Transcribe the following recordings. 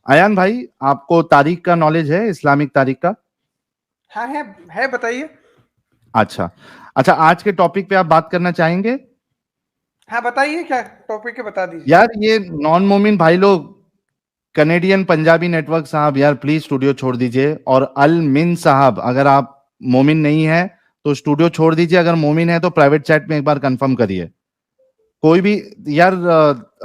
अयान भाई, आपको तारीख का नॉलेज है, इस्लामिक तारीख का? हाँ है बताइए। अच्छा अच्छा, आज के टॉपिक पे आप बात करना चाहेंगे? हाँ बताइए, क्या टॉपिक है बता दीजिए। यार ये नॉन मोमिन भाई लोग, कनेडियन पंजाबी नेटवर्क साहब, यार प्लीज स्टूडियो छोड़ दीजिए। और अल मिन साहब, अगर आप मोमिन नहीं है तो स्टूडियो छोड़ दीजिए, अगर मोमिन है तो प्राइवेट चैट में एक बार कंफर्म करिए। कोई भी यार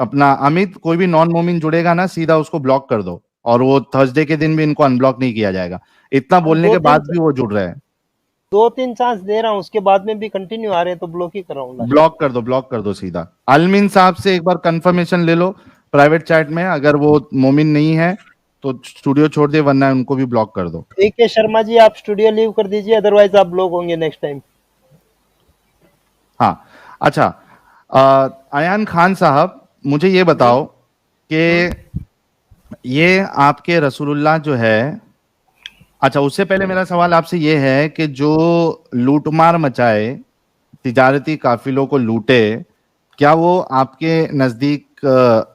अपना अमित, कोई भी नॉन मोमिन जुड़ेगा ना, सीधा उसको ब्लॉक कर दो, और वो थर्सडे के दिन भी इनको अनब्लॉक नहीं किया जाएगा। इतना बोलने के बाद भी वो जुड़ रहे हैं। 2-3 चांस दे रहा हूँ, उसके बाद में भी कंटिन्यू आ रहे हैं तो ब्लॉक ही कर रहा हूँ। ब्लॉक कर दो सीधा। अलमिन साहब से एक बार कंफर्मेशन ले लो प्राइवेट चैट में, अगर वो मोमिन नहीं है तो स्टूडियो छोड़ दे, वरना उनको भी ब्लॉक कर दो। ठीक है शर्मा जी, आप स्टूडियो लीव कर दीजिए, अदरवाइज आप ब्लॉक होंगे नेक्स्ट टाइम। हाँ अच्छा, अयान खान साहब, मुझे ये बताओ कि ये आपके रसूलुल्लाह जो है, अच्छा उससे पहले मेरा सवाल आपसे ये है कि जो लूटमार मचाए, तिजारती काफिलों को लूटे, क्या वो आपके नजदीक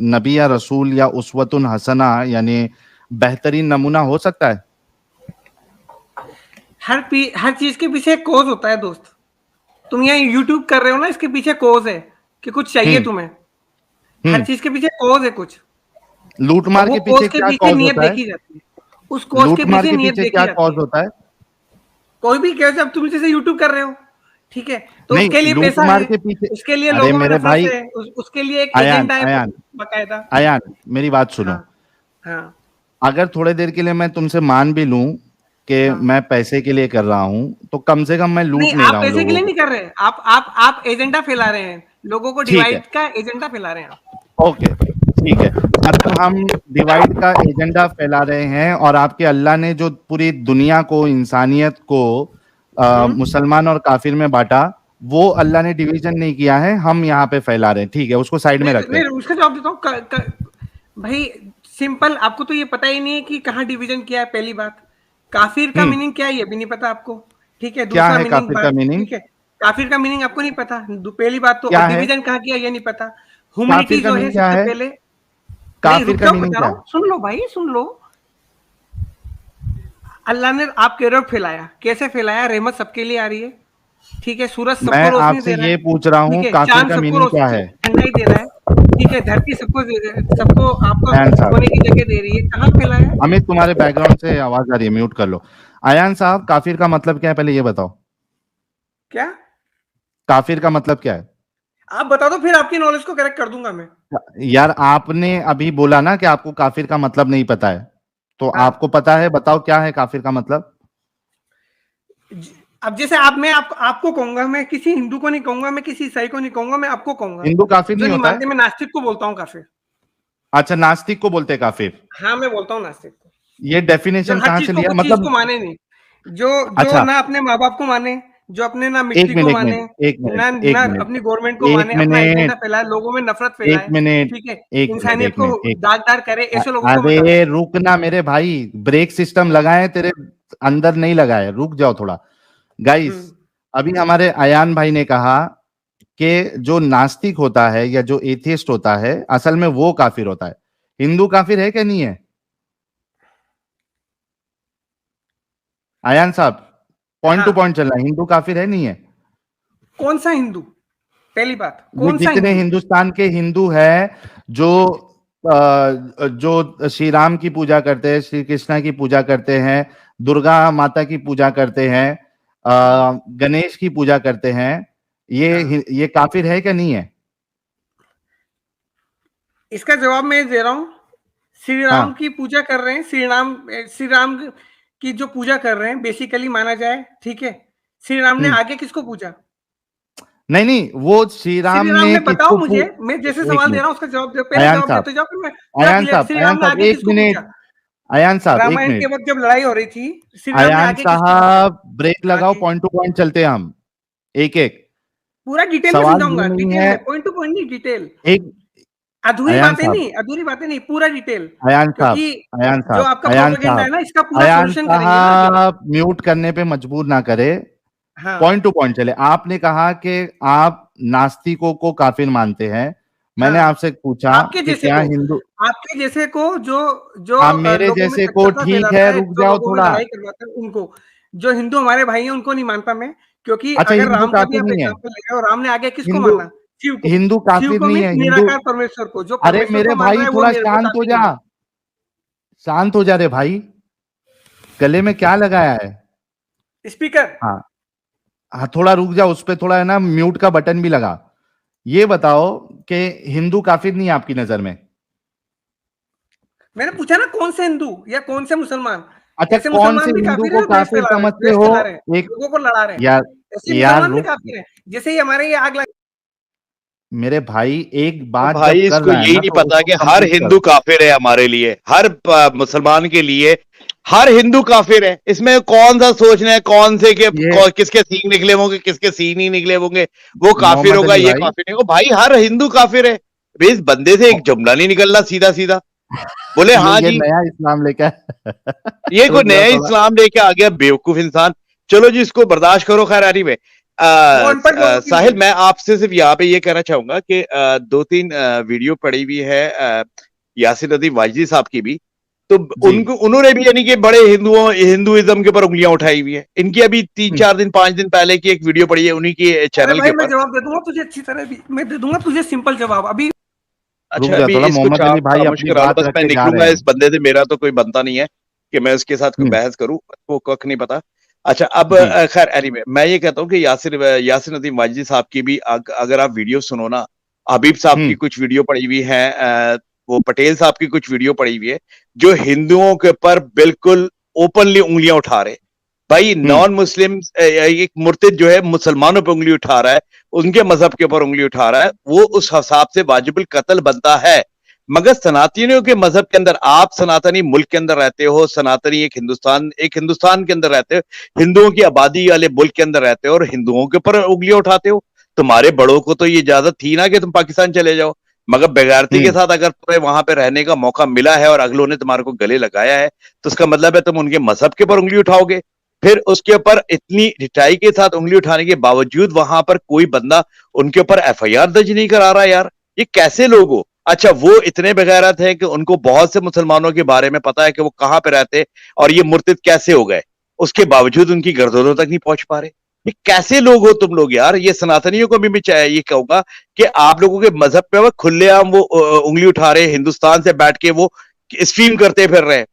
नबी या रसूल या उस्वतुन हसना यानी बेहतरीन नमूना हो सकता है? हर चीज के पीछे एक कोज होता है दोस्त। तुम यहाँ यूट्यूब कर रहे हो ना, इसके पीछे कोज है कि कुछ चाहिए तुम्हें। हर चीज के पीछे कोज है कुछ। लूटमार के पीछे क्या कॉज नियत होता है? देखी जाती है। उस कॉज के लूटमार पीछे के नियत पीछे देखी क्या जाती कॉज है। होता है? कोई भी कैसे, अब तुम जैसे यूट्यूब कर रहे हो, ठीक है, तो नहीं, उसके लिए पैसा लूटमार है, के पीछे, उसके लिए अरे लोगों में मेरे नफरत भाई है, उसके लिए एक अयान एजेंडा है अयान बाकायदा। अयान, मेरी बात सुनो। हाँ हाँ अगर थोड़े देर के लिए मैं तुमसे मान भी लूं कि हाँ। मैं पैसे के लिए कर रहा हूं, तो कम से कम मैं लूट नहीं, नहीं आप रहा हूं पैसे के लोगों लिए को। नहीं कर रहे हैं, आप एजेंडा फैला रहे हैं, लोगों को ठीक है, डिवाइड का एजेंडा फैला रहे हैं आप। ओके, ठीक है। अगर हम डिवाइड का एजेंडा फैला रहे हैं, और आपके अल्लाह ने जो पूरी दुनिया को, इंसानियत को मुसलमान और काफिर में बांटा, वो अल्लाह ने डिवीजन नहीं किया है, हम यहाँ पे फैला रहे हैं। ठीक है, उसको साइड में रखते नहीं, हैं। उसका जवाब देता हूँ। भाई सिंपल, आपको तो ये पता ही नहीं है कि कहाँ डिवीजन किया है। पहली बात, काफिर का मीनिंग क्या है ये भी नहीं पता आपको, ठीक है। क्या दूसरा है मीनिंग काफिर का बात, मीनिंग? ठीक है, काफिर का मीनिंग आपको नहीं पता, पहली बात तो। और क्या है डिवीजन कहाँ किया ये नहीं पता। ह्यूमैनिटी काफिर का जो है मीनिंग? क्या सबसे है पहले। नहीं, काफिर रुक का जाओ, मीनिंग? बता क्या रहा है? हूँ, सुन लो भाई, सुन लो। अल्लाह ने आपके रब फैलाया, कैसे फैलाया? रहमत सबके लिए आ रही है, ठीक है। सूरज सबको मैं रोशनी आपसे दे रहा ये है, पूछ रहा हूँ ठीक है। काफिर चांद का सबको मीनिंग क्या है? ठंडाई दे रहा है, ठीक है। धरती सबको आपको अयान साहब, सोने की जगह दे रही है। कहाँ फैलाया है? अमित तुम्हारे बैकग्राउंड से आवाज आ रही है, म्यूट कर लो। अयान साहब, काफिर का मतलब क्या है, पहले ये बताओ। क्या? काफिर का मतलब क्या है? आप बता दो, फिर आपकी नॉलेज को करेक्ट कर दूंगा मैं। यार आपने अभी बोला ना कि आपको काफिर का मतलब नहीं पता है, तो हाँ, आपको पता है, बताओ क्या है काफिर का मतलब। अब जैसे आपको कहूंगा, मैं किसी हिंदू को नहीं कहूंगा, मैं किसी ईसाई को नहीं कहूंगा, मैं आपको कहूंगा। हिंदू काफिर जो नहीं नहीं होता मानते, है? मैं नास्तिक को बोलता हूँ काफिर। अच्छा, नास्तिक को बोलते हैं काफिर? हाँ, मैं बोलता हूँ नास्तिक को। ये जो डेफिनेशन हर कहाँ चीज से को, लिया, कुछ चीज को मतलब? माने नहीं, जो जो अच्छा, ना अपने माँ बाप को माने, जो अपने ना एक मिट्टी को मिनट एक माने, मिनट एक ना मिनट एक ना मिनट अपनी गवर्नमेंट को एक माने, अपना एजेंडा मिनट फैलाए, लोगों में नफरत एक फैलाए, मिनट ठीक है। एक मिनट इंसानियत एक को मिनट एक दागदार करे, ऐसे लोगों को मत अरे आने। रुक ना मेरे भाई, ब्रेक सिस्टम लगाए तेरे अंदर नहीं लगाए, रुक जाओ थोड़ा। गाइस, हम्म। अभी हमारे अयान भाई ने कहा कि जो नास्तिक होता है या जो एथियस्ट होता है, असल में वो काफिर होता है। हिंदू काफिर है क्या नहीं है? अयान साहब, पॉइंट टू हाँ, पॉइंट चलना है, हिंदू काफिर है नहीं है? कौन सा हिंदू? पहली बात, ये कौन सा जितने हिंदू? हिंदुस्तान के हिंदू हैं, जो जो श्री राम की पूजा करते हैं, श्री कृष्णा की पूजा करते हैं, दुर्गा माता की पूजा करते हैं, गणेश की पूजा करते हैं, हाँ, ये काफिर है क्या नहीं है? इसका जवाब मैं दे रहा हूँ। श्री राम हाँ, की पूजा कर रहे हैं, श्री राम की जो पूजा कर रहे हैं, बेसिकली माना जाए, ठीक है। श्री राम ने हम्म, आगे किसको पूजा? नहीं नहीं, वो श्री राम श्री राम ने ने, बताओ किसको मुझे, मैं जैसे एक सवाल दे मिनट, रहा हूँ उसका जवाब दो, पहले अयान जवाब साहब, देते जाओ, फिर मैं पूरा क्लियर। श्री राम ने आगे एक किसको मिनट, पूजा? अयान साहब एक रामायण के मिनट, वक्त जब लड़ाई हो रही थी, श्री राम ने अयान आगे किसको पूजा? साहब ब्रेक हाँ लगाओ, जी, पॉइंट टू पॉइंट चलते हैं हम, एक एक। पूरा डिटेल में सवाल ये समझाऊंगा, नहीं डिटेल है, में, पॉइंट टू पॉइंट नहीं, डिटेल। एक, अयान साहब, अधूरी बातें नहीं, पूरा डिटेल। अयान साहब, क्योंकि अयान जो साहब, आपका अयान प्रोपेगेंडा है साहब, ना, इसका पूरा अयान सॉल्यूशन करेंगे ना आगे। साहब, म्यूट करने पे मजबूर ना करे, हाँ पॉइंट टू पॉइंट चले। आपने कहा कि आप नास्तिकों को काफिर मानते हैं, मैंने हाँ, आपसे पूछा आपके कि जैसे क्या को, हिंदू, आपके जैसे को जो जो हाँ मेरे लोगों में जैसे को कट्टरता ठीक फैलाता है, है, रुक जो जाओ लोगों में थोड़ा। लड़ाई करवाता है, उनको, जो हिंदू हमारे भाई हैं उनको नहीं मानता मैं, क्योंकि अच्छा अगर हिंदू राम का भी काफिर आप नहीं है, एग्जांपल ले रहे हो, राम ने आगे किसको हिंदू, माना? शिव को। हिंदू शिव काफिर को नहीं मीन्स है हिंदू। निराकार परमेश्वर को, जो अरे परमेश्वर मेरे को मान रहा भाई है वो थोड़ा वो शांत हो काफिर जा, नहीं है। शांत हो जा रे भाई, गले में क्या लगाया है? स्पीकर। हाँ, हाँ थोड़ा रुक जा, उस पे थोड़ा है ना म्यूट का बटन भी लगा। ये बताओ कि हिंदू काफिर नहीं है आपकी नजर में? मैंने पूछा ना कौन से हिंदू या कौन से मुसलमान? अच्छा ऐसे कौन से मुसलमान भी हिंदू काफिर है को जो देश काफिर फैला रहे हैं, समझते देश हो? चला रहे हैं, एक, लोगों को लड़ा रहे हैं। यार, ऐसे यार मुसलमान भी रुक, काफिर हैं, जैसे ही हमारे ये आग लगा। मेरे भाई एक तो बात भाई जब कर इसको रहा है यही ना नहीं तो पता उसको कि हर कंप्लीट कर। हिंदू काफिर है हमारे लिए, हर मुसलमान के लिए हर हिंदू काफिर है। इसमें कौन सा सोचना है कौन से के ये किसके सींग निकले होंगे किसके सींग नहीं निकले होंगे, वो काफिर मोहम्मद होगा अली ये भाई, काफिर नहीं होगा। भाई हर हिंदू काफिर है। भाई इस बंदे से एक जुमला नहीं निकलना सीधा सीधा। बोले हाँ ये जी, नया इस्लाम लेकर ये कोई रुक जाओ नया थोड़ा। इस्लाम लेके आ गया बेवकूफ इंसान। चलो जी इसको बर्दाश्त करो। खैर एनीवे, वो अनपढ़ लोगों के साहिल लिए। मैं आपसे सिर्फ यहाँ पे ये कहना चाहूंगा कि दो तीन वीडियो पड़ी हुई है यासिर नदीम वाजदी साहब की भी, तो जी उनको उन्होंने भी यानी कि बड़े हिंदुइज्म के ऊपर उंगलियां उठाई हुई है। इनकी अभी 3-4 दिन 5 दिन पहले की एक वीडियो पड़ी है उन्हीं के अरे चैनल के भाई मैं ऊपर। जवाब दे दूंगा तुझे अच्छी तरह भी, मैं दे दूंगा तुझे सिंपल जवाब अभी। रुक अच्छा जा अभी थोड़ा, इसको मोहम्मद अली चाप भाई खामोश अपनी करा लो, बात बस रख मैं के जा रहे निकलूंगा। हैं। इस बंदे से मेरा तो कोई बनता नहीं है कि मैं उसके साथ कोई हम्म, बहस करूं, वो कख नहीं पता। अच्छा अब जी खैर एनीवे मैं ये कहता हूं कि यासिर नदीम वाजिदी साहब की भी अगर आप वीडियो सुनो ना, हबीब साहब की हम्म कुछ वीडियो पड़ी हुई है, वो पटेल साहब की कुछ वीडियो पड़ी हुई है, जो हिंदुओं के ऊपर बिल्कुल ओपनली उंगलियां उठा रहे। भाई हम्म नॉन मुस्लिम एक मुर्तिद जो है मुसलमानों पर उंगली उठा रहा है, उनके मजहब के ऊपर उंगली उठा रहा है, वो उस हिसाब से वाजिबुल कत्ल बनता है। मगर सनातनियों के मजहब के अंदर, आप सनातनी मुल्क के अंदर रहते हो, सनातनी एक हिंदुस्तान के अंदर रहते हो, हिंदुओं की आबादी वाले मुल्क के अंदर रहते हो और हिंदुओं के ऊपर उंगलियां उठाते हो। तुम्हारे बड़ों को तो ये इजाजत थी ना कि तुम पाकिस्तान चले जाओ, मगर बेगैरती के हम्म साथ अगर तुम्हें वहां पे रहने का मौका मिला है और अगलों ने तुम्हारे को गले लगाया है, तो उसका मतलब है तुम उनके मजहब के ऊपर उंगली उठाओगे। फिर उसके ऊपर इतनी ढिठाई के साथ उंगली उठाने के बावजूद वहां पर कोई बंदा उनके ऊपर एफआईआर दर्ज नहीं करा रहा। यार ये कैसे लोग हो? अच्छा वो इतने बेगैरत है कि उनको बहुत से मुसलमानों के बारे में पता है कि वो कहां पे रहते और ये मुर्तिद कैसे हो गए, उसके बावजूद उनकी गर्दनों तक नहीं पहुंच पा रहे। ये कैसे लोग हो तुम लोग यार? ये सनातनियों को भी चाहिए, ये कहूंगा कि आप लोगों के मजहब पे वो खुलेआम वो उंगली उठा रहे, हिंदुस्तान से बैठ के वो स्ट्रीम करते फिर रहे हैं,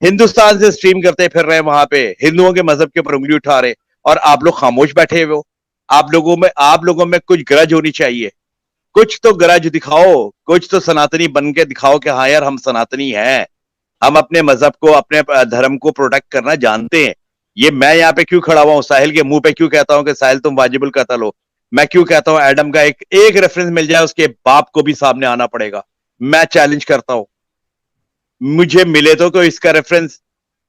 हिंदुस्तान से स्ट्रीम करते फिर रहे हैं, वहां पे हिंदुओं के मजहब के ऊपर उंगली उठा रहे, और आप लोग खामोश बैठे हुए हो। आप लोगों में कुछ गरज होनी चाहिए, कुछ तो गरज दिखाओ, कुछ तो सनातनी बन के दिखाओ कि हाँ यार हम सनातनी हैं, हम अपने मजहब को अपने धर्म को प्रोटेक्ट करना जानते हैं। ये मैं यहाँ पे क्यों खड़ा हुआ हूँ, साहिल के मुंह पे क्यों कहता हूँ कि साहिल तुम वाजिबुल कत्ल हो? मैं क्यों कहता हूँ एडम का एक रेफरेंस मिल जाए उसके बाप को भी सामने आना पड़ेगा। मैं चैलेंज करता हूं, मुझे मिले तो कोई इसका रेफरेंस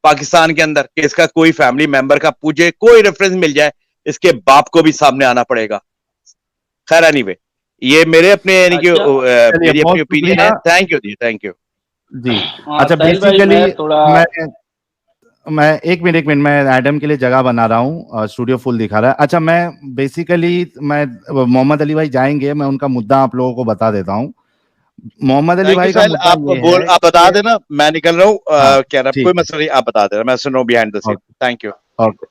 पाकिस्तान के अंदर कि इसका कोई फैमिली मेंबर का पूछे, कोई रेफरेंस मिल जाए, इसके बाप को भी सामने आना पड़ेगा। खैर एनीवे, ये मेरे अपने यानी कि अच्छा चलिए मेरी बहुत अपनी ओपिनियन है। शुक्रिया thank you ji, thank you. जी। हाँ अच्छा साहिल भाई बेसिकली मैं थोड़ा मैं एक मिनट मैं एडम के लिए जगह बना रहा हूँ, स्टूडियो फुल दिखा रहा है। अच्छा मैं बेसिकली मैं मोहम्मद अली भाई जाएंगे, मैं उनका मुद्दा आप लोगों को बता देता हूँ। मोहम्मद अली थैंक यू भाई का साहिल, मुद्दा ये है आप बता कि देना, मैं निकल रहा हूँ, हाँ क्या रहा कोई ठीक है, मसला नहीं, आप बता देना, मैं सुन रहा हूँ behind the scene. Okay thank you. Okay.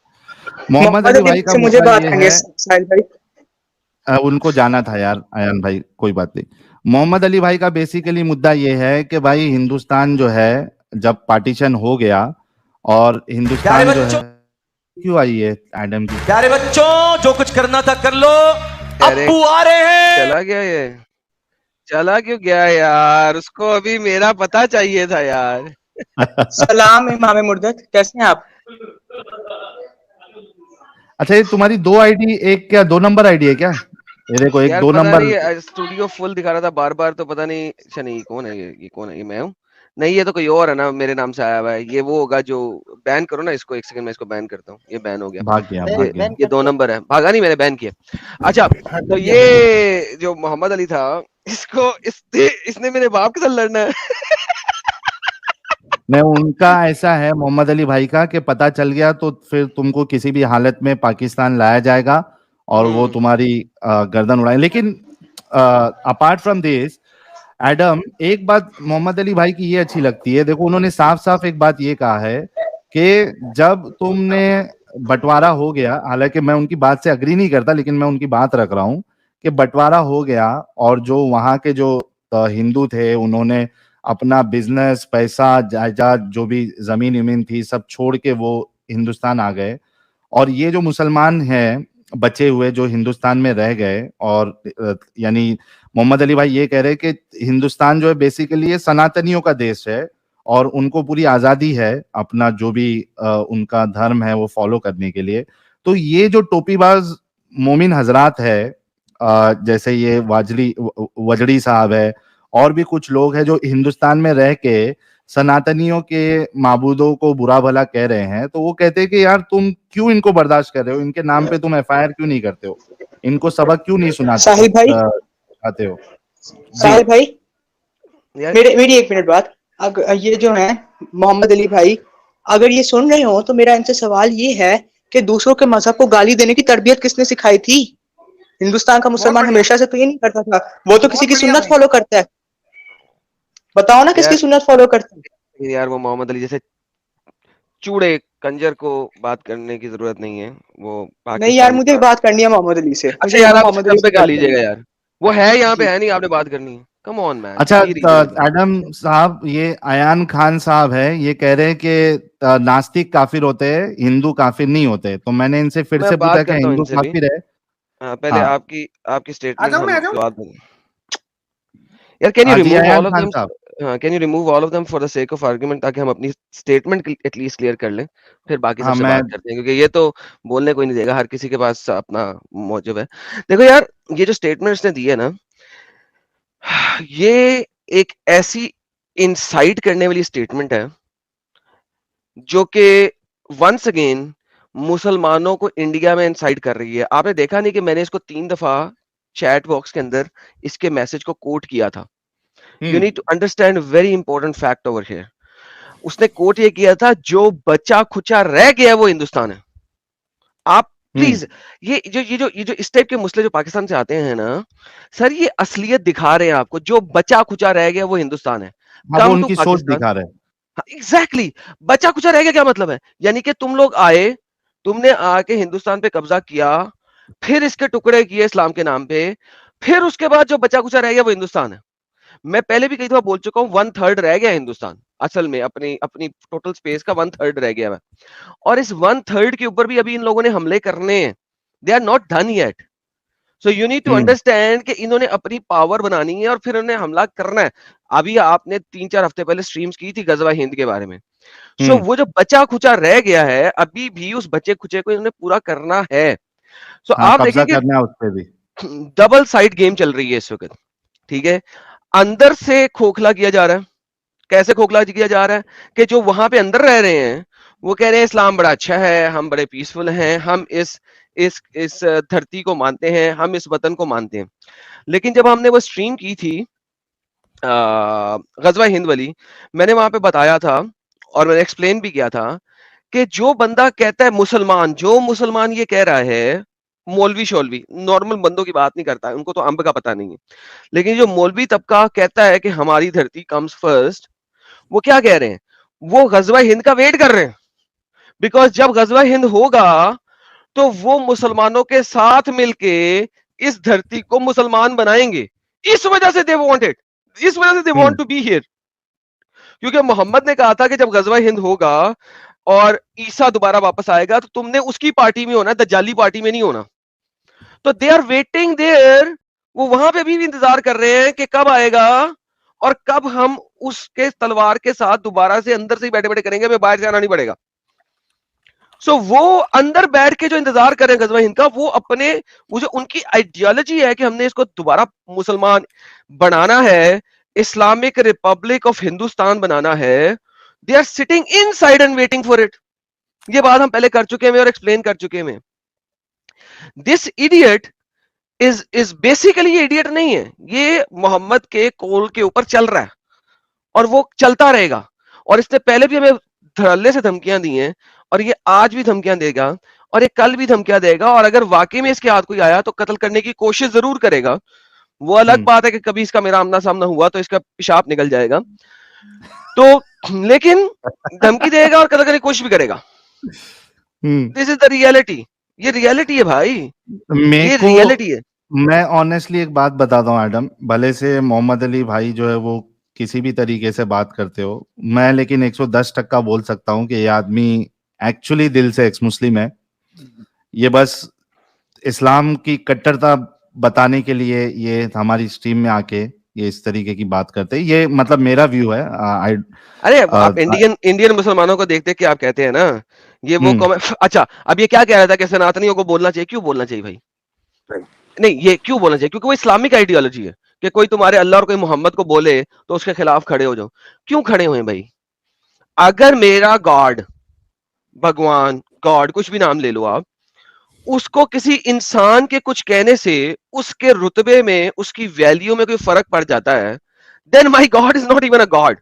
Mohammed Mohammed Ali Ali भाई का से मुझे मुद्दा बात ये करेंगे है, साहिल भाई। उनको जाना था यार अयान भाई, कोई बात नहीं। मोहम्मद अली भाई का बेसिकली मुद्दा ये है कि भाई हिंदुस्तान जो है जब पार्टीशन हो गया और प्यारे हिंदुस्तान जो बच्चों, है, क्यों आई है एडम की? प्यारे बच्चों, जो कुछ करना था कर लो, अरे अब्बू आ रहे हैं। चला गया ये, चला क्यों गया यार? उसको अभी मेरा पता चाहिए था यार। सलाम इमाम मुर्दत, कैसे हैं आप? अच्छा ये तुम्हारी दो आईडी, एक क्या दो नंबर आईडी है क्या? ये देखो एक यार दो पता नंबर। नहीं, स्टूडियो फुल दिखा रहा था बार बार, तो पता नहीं। अच्छा नहीं, ये कौन है? ये कौन है? ये मैं हूँ? नहीं, ये तो कोई और है ना, मेरे नाम से आया हुआ है। ये वो होगा जो बैन करो ना इसको। एक सेकंड में इसको बैन करता हूँ, ये बैन हो गया। भाग गया बैन भाग गया। बैन ये कर 2 दिया। नंबर है, भागा नहीं, मैंने बैन किया। अच्छा हाँ तो कर दिया। ये जो मोहम्मद अली था, इसने मेरे बाप के साथ लड़ना है। मैं उनका ऐसा है मोहम्मद अली भाई का कि पता चल गया तो फिर तुमको किसी भी हालत में पाकिस्तान लाया जाएगा और वो तुम्हारी गर्दन उड़ाए। लेकिन अपार्ट फ्रॉम दिस एडम, एक बात मोहम्मद अली भाई की ये अच्छी लगती है, देखो उन्होंने साफ साफ एक बात ये कहा है कि जब तुमने बंटवारा हो गया, हालांकि मैं उनकी बात से अग्री नहीं करता, लेकिन मैं उनकी बात रख रहा हूं कि बंटवारा हो गया और जो वहां के जो हिंदू थे उन्होंने अपना बिजनेस, पैसा, जायदाद, जो भी जमीन वमीन थी सब छोड़ के वो हिंदुस्तान आ गए, और ये जो मुसलमान हैं बचे हुए जो हिंदुस्तान में रह गए, और यानी मोहम्मद अली भाई ये कह रहे हैं कि हिंदुस्तान जो है बेसिकली ये सनातनियों का देश है और उनको पूरी आजादी है अपना जो भी उनका धर्म है वो फॉलो करने के लिए। तो ये जो टोपीबाज मोमिन हजरात है, जैसे ये वजड़ी साहब है और भी कुछ लोग हैं जो हिंदुस्तान में रह के सनातनियों के माबूदों को बुरा भला कह रहे हैं, तो वो कहते हैं कि यार तुम क्यों इनको बर्दाश्त कर रहे हो, इनके नाम पे तुम एफआईआर क्यों नहीं करते हो, इनको सबक क्यों नहीं सुनाते साहिब भाई, आते हो? साहिब भाई, यार मेरी 1 मिनट बात। अगर ये जो है मोहम्मद अली भाई, अगर ये सुन रहे हो तो मेरा इनसे सवाल ये है कि दूसरों के मजहब को गाली देने की तरबियत किसने सिखाई थी? हिंदुस्तान का मुसलमान बढ़िया। हमेशा से तो ये नहीं करता था, वो तो किसी की बहुत बढ़िया सुन्नत भाई। फॉलो करता है। बताओ ना किसकी यार सुन्नत फॉलो करता है? यार वो मोहम्मद अली जैसे चूड़े कंजर को बात करने की जरूरत नहीं है, वो नहीं यार, पाकिस्तान मुझे का। बात करनी है मोहम्मद अली से, अच्छा मुझे यार, आप मोहम्मद अली सिस्टम पे से कर बात लीजिएगा करनी यार, वो है यहाँ है पे, जी। है नहीं, आपने बात करनी है, कम ऑन मैन, अच्छा, बी रीजनेबल। एडम साहब, ये अयान खान साहब है, ये कह रहे हैं कि नास्तिक काफिर होते हैं, हिंदू काफिर नहीं होते, तो मैंने इनसे फिर मैं से पूछा बात कि करता हूँ हिंदू इनसे भी। काफिर है? हाँ, पहले हाँ आपकी आ स्टेटमेंट जाऊं मैं, हम आ जाऊं? जवाब दें। यार कैन यू हाँ जी, remove Ayan all of Khan them? साहब। Can you remove all of them for the sake of argument, ताकि हम अपनी स्टेटमेंट एटलीस्ट क्लियर कर लें, फिर बाकी हाँ सबसे मैं, बात करते हैं, क्योंकि ये तो बोलने कोई नहीं देगा, हर किसी के पास अपना मौजूद है। देखो यार, ये जो स्टेटमेंट्स ने दी है ना, ये एक ऐसी इंसाइट करने वाली स्टेटमेंट है जो कि वंस अगेन मुसलमानों को इंडिया में इंसाइट कर रही है। आपने देखा नहीं कि मैंने इसको 3 दफा चैट बॉक्स के अंदर इसके मैसेज को कोट किया था। You need to understand very important fact over here. उसने कोट ये किया था, जो बचा खुचा रह गया है वो हिंदुस्तान है। आप प्लीज, ये जो इस टाइप के मुस्लिम जो पाकिस्तान से आते हैं ना सर, ये असलियत दिखा रहे हैं आपको, जो बचा खुचा रह गया वो हिंदुस्तान है। हाँ वो कम टू उनकी सोच पाकिस्तान। दिखा रहे हैं। एग्जैक्टली, बचा खुचा रह गया क्या मतलब है? यानी कि तुम लोग आए, तुमने आके हिंदुस्तान पे कब्जा किया, फिर इसके टुकड़े किए इस्लाम के नाम पे, फिर उसके बाद जो बचा खुचा रह गया वो हिंदुस्तान है। मैं पहले भी कई दफा बोल चुका हूं, 1/3 रह गया हिंदुस्तान, असल में अपनी अपनी टोटल स्पेस का 1/3 रह गया है। और इस 1/3 के ऊपर भी अभी इन लोगों ने हमले करने हैं। They are not done yet. So you need to understand कि इन्होंने अपनी पावर बनानी है और फिर उन्हें हमला करना है। अभी आपने 3-4 हफ्ते पहले स्ट्रीम्स की थी गजवा हिंद के बारे में। सो वो जो बचा खुचा रह गया है, अभी भी उस बचे खुचे को इन्होंने पूरा करना है। सो हाँ, आप कब्जा देखेंगे करना है उस पे भी। डबल साइड गेम चल रही है इस वक्त। ठीक है, अंदर से खोखला किया जा रहा है। कैसे खोखला किया जा रहा है? कि जो वहां पे अंदर रह रहे हैं वो कह रहे हैं इस्लाम बड़ा अच्छा है, हम बड़े पीसफुल हैं, हम इस धरती को मानते हैं, हम इस वतन को मानते हैं। लेकिन जब हमने वो स्ट्रीम की थी गजवा हिंद वाली, मैंने वहां पे बताया था और मैंने एक्सप्लेन भी किया था कि जो बंदा कहता है मुसलमान, जो मुसलमान ये कह रहा है, मौलवी शौलवी, नॉर्मल बंदों की बात नहीं करता है, उनको तो अंब का पता नहीं है, लेकिन जो मौलवी तबका कहता है कि हमारी धरती कम्स फर्स्ट, वो क्या कह रहे हैं? वो गजवा हिंद का वेट कर रहे हैं। बिकॉज जब गजवा हिंद होगा तो वो मुसलमानों के साथ मिलके इस धरती को मुसलमान बनाएंगे। इस वजह से दे वांट इट, इस वजह से they want to be here. क्योंकि मोहम्मद ने कहा था कि जब गजवा हिंद होगा और ईसा दोबारा वापस आएगा तो तुमने उसकी पार्टी में होना, दज्जाली पार्टी में नहीं होना। तो दे आर वेटिंग देयर, वो वहां पे भी इंतजार कर रहे हैं कि कब आएगा और कब हम उसके तलवार के साथ दोबारा से अंदर से ही बैठे बैठे करेंगे, हमें बाहर से आना नहीं पड़ेगा। सो वो अंदर बैठ के जो इंतजार कर रहे हैं गजवा हिंद का, वो अपने, वो जो उनकी आइडियोलॉजी है कि हमने इसको दोबारा मुसलमान बनाना है, इस्लामिक रिपब्लिक ऑफ हिंदुस्तान बनाना है, they are sitting inside and waiting for it. ये बात हम पहले कर चुके हैं और एक्सप्लेन कर चुके हैं। दिस इडियट इज बेसिकली, ये इडियट नहीं है, ये मोहम्मद के कोल के ऊपर चल रहा है और वो चलता रहेगा। और इसने पहले भी हमें धड़ल्ले से धमकियां दी हैं और ये आज भी धमकियां देगा और ये कल भी धमकियां देगा, और अगर वाकई में इसके हाथ कोई आया तो कत्ल करने की कोशिश जरूर करेगा। वो अलग बात है कि कभी इसका मेरा आमना सामना हुआ तो इसका पेशाब निकल जाएगा, तो लेकिन धमकी देगा और कल कभी कुछ भी करेगा। दिस इज द रियलिटी, ये रियलिटी है भाई, ये रियलिटी है। मैं ऑनेस्टली एक बात बताता हूँ एडम, भले से मोहम्मद अली भाई जो है वो किसी भी तरीके से बात करते हो, मैं लेकिन 110% बोल सकता हूँ कि ये आदमी एक्चुअली दिल से एक्स मुस्लिम है। ये बस इस्लाम की कट्टरता बताने के लिए ये हमारी स्ट्रीम में आके ये इस तरीके की बात करते हैं। ये मतलब मेरा व्यू है। अरे आप इंडियन मुसलमानों को देखते कि आप कहते हैं ना ये वो अच्छा, अब ये क्या कह रहा था कि सनातनियों को बोलना चाहिए? क्यों बोलना चाहिए भाई? नहीं, ये क्यों बोलना चाहिए? क्योंकि वो इस्लामिक आइडियोलॉजी है कि कोई तुम्हारे अल्लाह और कोई मोहम्मद को बोले तो उसके खिलाफ खड़े हो जाओ। क्यों खड़े हुए भाई? अगर मेरा गॉड, भगवान, गॉड, कुछ भी नाम ले लो आप, उसको किसी इंसान के कुछ कहने से उसके रुतबे में, उसकी वैल्यू में कोई फर्क पड़ जाता है, then my god is not even a god.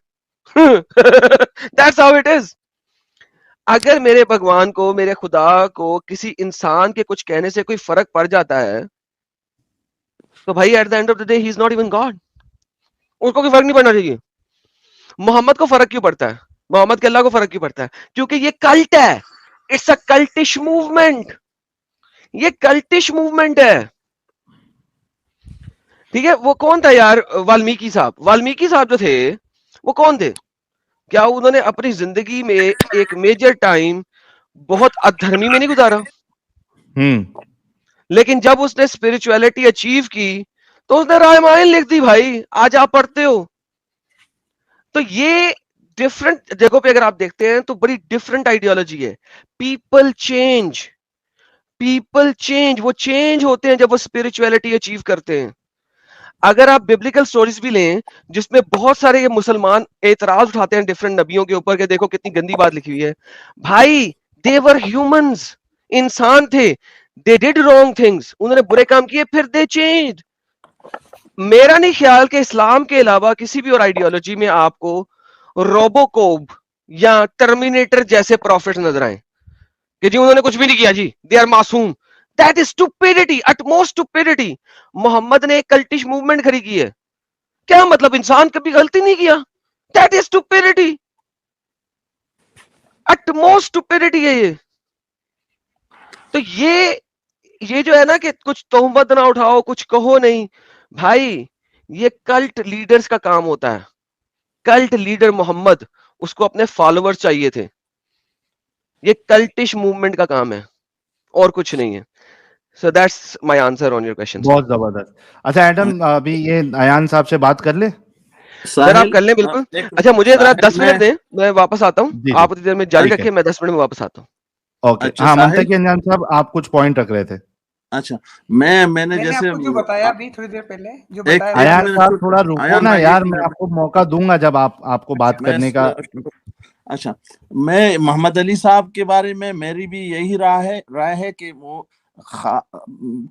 That's how it is. अगर मेरे भगवान को, मेरे खुदा को किसी इंसान के कुछ कहने से कोई फर्क पड़ जाता है तो भाई at the end of the day he is not even God, उसको कोई फर्क नहीं पड़ना चाहिए। मोहम्मद को फर्क क्यों पड़ता है? मोहम्मद के अल्लाह को फर्क क्यों पड़ता है? क्योंकि ये कल्ट है, इट्स अ कल्टिश मूवमेंट, ये कल्टिश मूवमेंट है। ठीक है, वो कौन था यार? वाल्मीकि साहब, वाल्मीकि साहब जो थे वो कौन थे? क्या उन्होंने अपनी जिंदगी में एक मेजर टाइम बहुत अधर्मी में नहीं गुजारा? लेकिन जब उसने स्पिरिचुअलिटी अचीव की तो उसने रामायण लिख दी भाई, आज आप पढ़ते हो। तो ये डिफरेंट जगहों पे अगर आप देखते हैं तो बड़ी डिफरेंट आइडियोलॉजी है। पीपल चेंज, पीपल चेंज, वो चेंज होते हैं जब वो स्पिरिचुअलिटी अचीव करते हैं। अगर आप बिब्लिकल स्टोरीज भी लें जिसमें बहुत सारे ये मुसलमान एतराज उठाते हैं डिफरेंट नबियों के ऊपर कि देखो कितनी गंदी बात लिखी हुई है, भाई दे वर ह्यूमंस, इंसान थे, दे डिड रॉन्ग थिंग्स, उन्होंने बुरे काम किए, फिर दे चेंज। मेरा नहीं ख्याल कि इस्लाम के अलावा किसी भी और आइडियोलॉजी में आपको रोबोकॉप या टर्मिनेटर जैसे प्रॉफिट नजर आए कि जी उन्होंने कुछ भी नहीं किया जी, दे आर मासूम। That is stupidity, utmost stupidity. Mohammed ने एक कल्टिश मूवमेंट खड़ी की है, क्या मतलब? इंसान कभी गलती नहीं किया? That is stupidity, utmost stupidity है ये। तो ये जो है ना कि कुछ तोहमत ना उठाओ, कुछ कहो नहीं, भाई ये कल्ट लीडर्स का काम होता है। कल्ट लीडर मोहम्मद, उसको अपने फॉलोअर्स चाहिए थे। ये कल्टिश मूवमेंट का काम है और कुछ नहीं है। So that's my answer on your question. बहुत जबरदस्त। अच्छा एडम, अभी ये अयान साहब से बात कर ले। सर आप कर लें बिल्कुल। अच्छा मुझे जरा 10 मिनट दें, मैं वापस आता हूँ। जी, आप उतनी देर में जारी ठीक है। रखिए, मैं 10 मिनट में वापस आता हूँ। ओके। अच्छा, हाँ, साहिल? मुंतकी अनजान साहब आप कुछ पॉइंट रख रहे थे। अच्छा, मैंने मैंने जैसे आपको जो बताया अभी थोड़ी देर पहले, जो एक बताया अयान मिनट साहब रुक- थोड़ा रुको अयान ना भाई, यार, एक मैं मिनट। आपको मौका दूंगा जब आपको बात करने का। अच्छा, मैं मोहम्मद अली साहब के बारे में मेरी भी यही राय है कि वो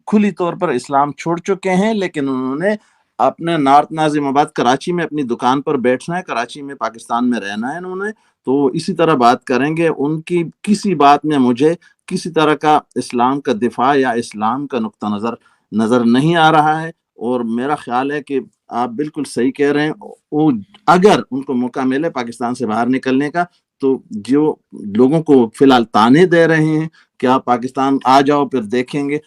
खुली तौर पर इस्लाम छोड़ चुके हैं, लेकिन उन्होंने अपने नॉर्थ नाजिमाबाद कराची में अपनी दुकान पर बैठना है, कराची में पाकिस्तान में रहना है उन्होंने, तो इसी तरह बात करेंगे। उनकी किसी बात में मुझे किसी तरह का इस्लाम का दिफा या इस्लाम का नुक्ता नजर नहीं आ रहा है। और मेरा ख्याल है कि आप बिल्कुल सही कह रहे हैं, वो अगर उनको मौका मिले पाकिस्तान से बाहर निकलने का, तो जो लोगों को फिलहाल ताने दे रहे हैं कि आप पाकिस्तान आ जाओ फिर देखेंगे,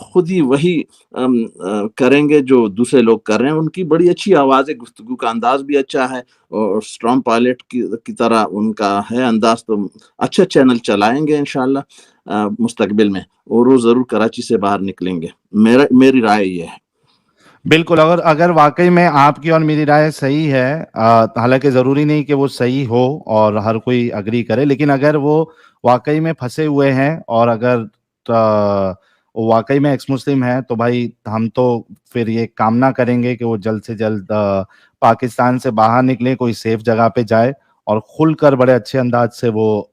खुद ही वही करेंगे जो दूसरे लोग कर रहे हैं। उनकी बड़ी अच्छी आवाज़ है, गुफ्तगू का अंदाज भी अच्छा है और स्ट्रॉन्ग पायलट की तरह उनका है अंदाज, तो अच्छा चैनल चलाएंगे इंशाल्लाह मुस्तकबिल में, और वो ज़रूर कराची से बाहर निकलेंगे। मेरी राय ये है। बिल्कुल, अगर वाकई में आपकी और मेरी राय सही है, हालांकि जरूरी नहीं कि वो सही हो और हर कोई अग्री करे, लेकिन अगर वो वाकई में फंसे हुए हैं और अगर वो वाकई में एक्स मुस्लिम है, तो भाई हम तो फिर ये कामना करेंगे कि वो जल्द से जल्द पाकिस्तान से बाहर निकले, कोई सेफ जगह पे जाए और खुलकर बड़े अच्छे अंदाज से वो